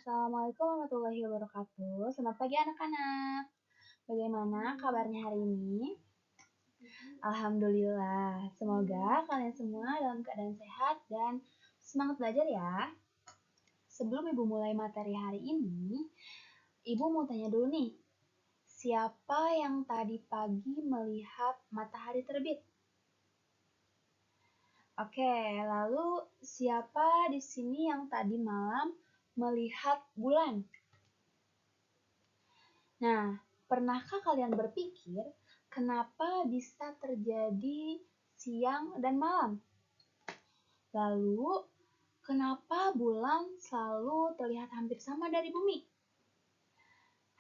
Assalamualaikum warahmatullahi wabarakatuh. Selamat pagi anak-anak. Bagaimana kabarnya hari ini? Alhamdulillah. Semoga kalian semua dalam keadaan sehat dan semangat belajar ya. Sebelum Ibu mulai materi hari ini, Ibu mau tanya dulu nih. Siapa yang tadi pagi melihat matahari terbit? Oke, lalu siapa di sini yang tadi malam melihat bulan? Nah, pernahkah kalian berpikir kenapa bisa terjadi siang dan malam? Lalu, kenapa bulan selalu terlihat hampir sama dari bumi?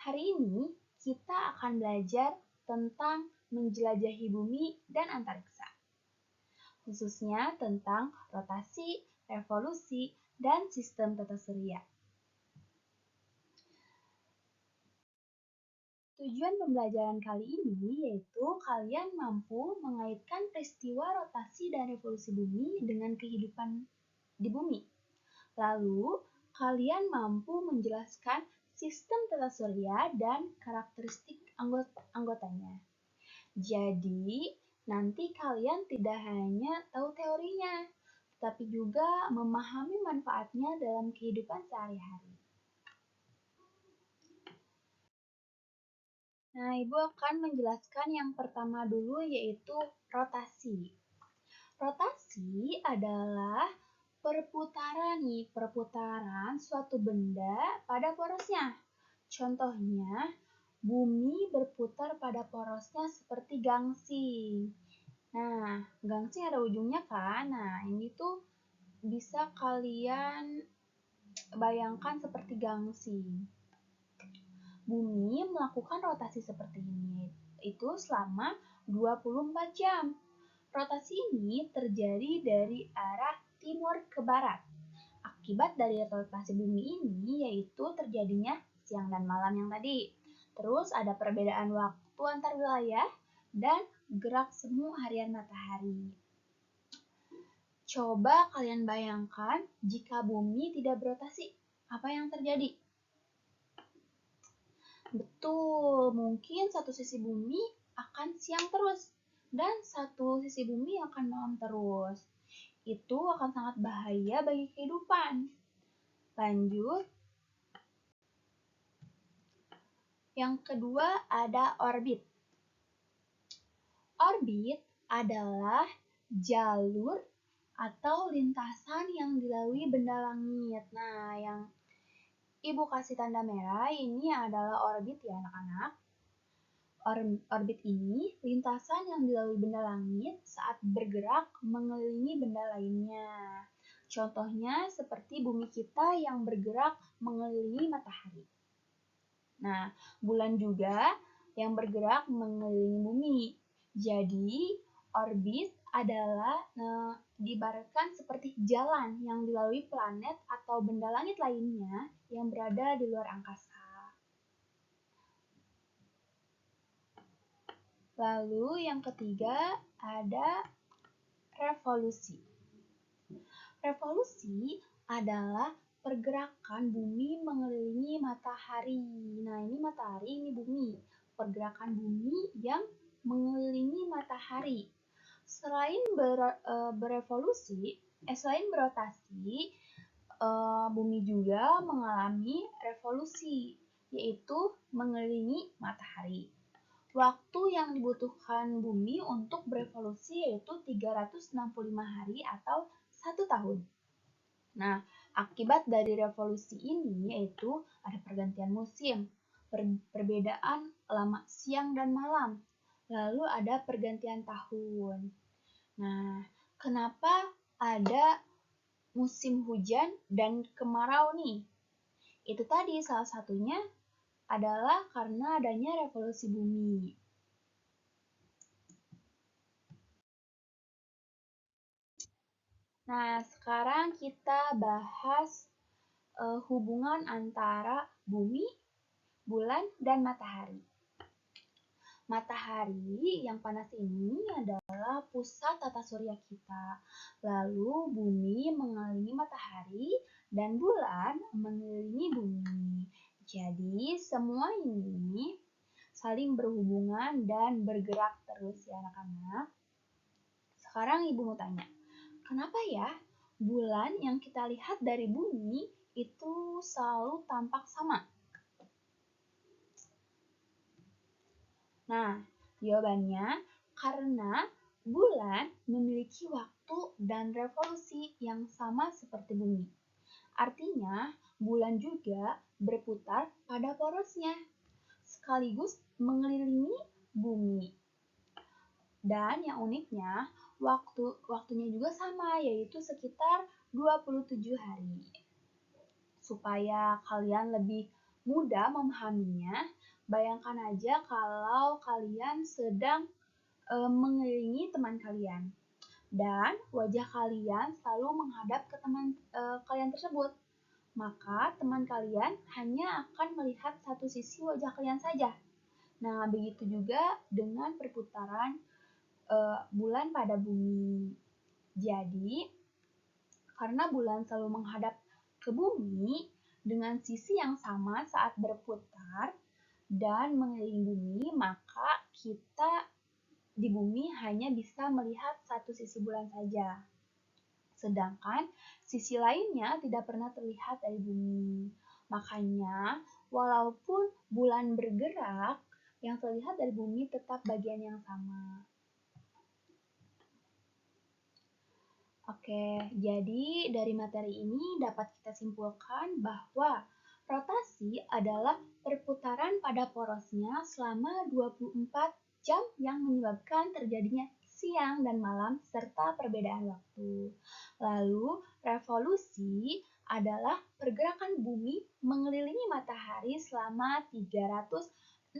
Hari ini kita akan belajar tentang menjelajahi bumi dan antariksa, khususnya tentang rotasi, revolusi, dan sistem tata surya. Tujuan pembelajaran kali ini yaitu kalian mampu mengaitkan peristiwa rotasi dan revolusi bumi dengan kehidupan di bumi. Lalu, kalian mampu menjelaskan sistem tata surya dan karakteristik anggotanya. Jadi, nanti kalian tidak hanya tahu teorinya, tetapi juga memahami manfaatnya dalam kehidupan sehari-hari. Nah, Ibu akan menjelaskan yang pertama dulu yaitu rotasi. Rotasi adalah perputaran suatu benda pada porosnya. Contohnya, bumi berputar pada porosnya seperti gangsing. Nah, gangsing ada ujungnya kan? Nah, ini tuh bisa kalian bayangkan seperti gangsing. Bumi melakukan rotasi seperti ini itu selama 24 jam. Rotasi ini terjadi dari arah timur ke barat. Akibat dari rotasi bumi ini yaitu terjadinya siang dan malam yang tadi. Terus ada perbedaan waktu antar wilayah dan gerak semu harian matahari. Coba kalian bayangkan jika bumi tidak berotasi, apa yang terjadi? Betul, mungkin satu sisi bumi akan siang terus dan satu sisi bumi akan malam terus. Itu akan sangat bahaya bagi kehidupan. Lanjut. Yang kedua ada orbit. Orbit adalah jalur atau lintasan yang dilalui benda langit. Nah, yang Ibu kasih tanda merah ini adalah orbit ya anak-anak. Orbit ini lintasan yang dilalui benda langit saat bergerak mengelilingi benda lainnya. Contohnya seperti bumi kita yang bergerak mengelilingi matahari. Nah, bulan juga yang bergerak mengelilingi bumi. Jadi, orbit adalah diibaratkan seperti jalan yang dilalui planet atau benda langit lainnya yang berada di luar angkasa. Lalu yang ketiga ada revolusi. Revolusi adalah pergerakan bumi mengelilingi matahari. Nah, ini matahari, ini bumi. Pergerakan bumi yang mengelilingi matahari. Selain selain berotasi, bumi juga mengalami revolusi, yaitu mengelilingi matahari. Waktu yang dibutuhkan bumi untuk berevolusi yaitu 365 hari atau 1 tahun. Nah, akibat dari revolusi ini yaitu ada pergantian musim, perbedaan lama siang dan malam, lalu ada pergantian tahun. Nah, kenapa ada musim hujan dan kemarau nih? Itu tadi salah satunya adalah karena adanya revolusi bumi. Nah, sekarang kita bahas hubungan antara bumi, bulan, dan matahari. Matahari yang panas ini adalah pusat tata surya kita. Lalu bumi mengelilingi matahari dan bulan mengelilingi bumi. Jadi semua ini saling berhubungan dan bergerak terus ya anak-anak. Sekarang ibu mau tanya, kenapa ya bulan yang kita lihat dari bumi itu selalu tampak sama? Nah, jawabannya karena bulan memiliki waktu dan revolusi yang sama seperti bumi. Artinya, bulan juga berputar pada porosnya, sekaligus mengelilingi bumi. Dan yang uniknya, waktunya juga sama, yaitu sekitar 27 hari. Supaya kalian lebih mudah memahaminya, bayangkan aja kalau kalian sedang mengelilingi teman kalian. Dan wajah kalian selalu menghadap ke teman kalian tersebut. Maka teman kalian hanya akan melihat satu sisi wajah kalian saja. Nah, begitu juga dengan perputaran bulan pada bumi. Jadi, karena bulan selalu menghadap ke bumi dengan sisi yang sama saat berputar dan mengelilingi bumi, maka kita di bumi hanya bisa melihat satu sisi bulan saja. Sedangkan sisi lainnya tidak pernah terlihat dari bumi. Makanya, walaupun bulan bergerak, yang terlihat dari bumi tetap bagian yang sama. Oke, jadi dari materi ini dapat kita simpulkan bahwa rotasi adalah perputaran pada porosnya selama 24 jam yang menyebabkan terjadinya siang dan malam serta perbedaan waktu. Lalu, revolusi adalah pergerakan bumi mengelilingi matahari selama 365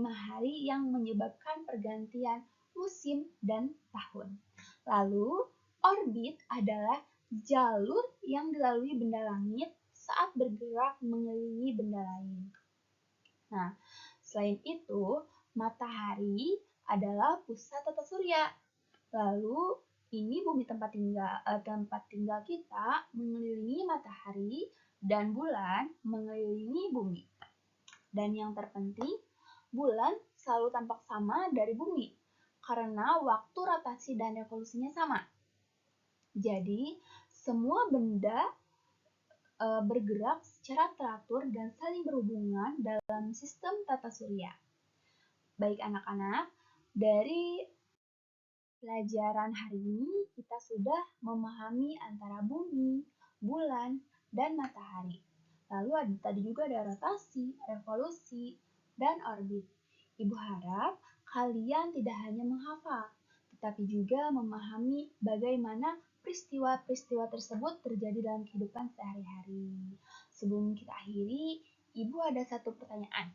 hari yang menyebabkan pergantian musim dan tahun. Lalu, orbit adalah jalur yang dilalui benda langit saat bergerak mengelilingi benda lain. Nah, selain itu, matahari adalah pusat tata surya. Lalu, ini bumi tempat tinggal kita mengelilingi matahari dan bulan mengelilingi bumi. Dan yang terpenting, bulan selalu tampak sama dari bumi karena waktu rotasi dan revolusinya sama. Jadi, semua benda bergerak secara teratur dan saling berhubungan dalam sistem tata surya. Baik anak-anak, dari pelajaran hari ini kita sudah memahami antara bumi, bulan, dan matahari. Lalu tadi juga ada rotasi, revolusi, dan orbit. Ibu harap kalian tidak hanya menghafal, tetapi juga memahami bagaimana peristiwa-peristiwa tersebut terjadi dalam kehidupan sehari-hari. Sebelum kita akhiri, Ibu ada satu pertanyaan.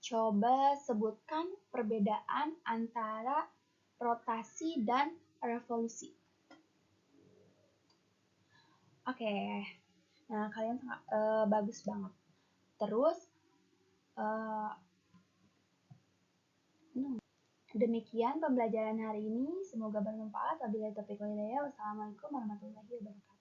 Coba sebutkan perbedaan antara rotasi dan revolusi. Oke, nah kalian bagus banget. Terus, demikian pembelajaran hari ini. Semoga bermanfaat. Wabillahi taufiq wal hidayah. Wassalamualaikum warahmatullahi wabarakatuh.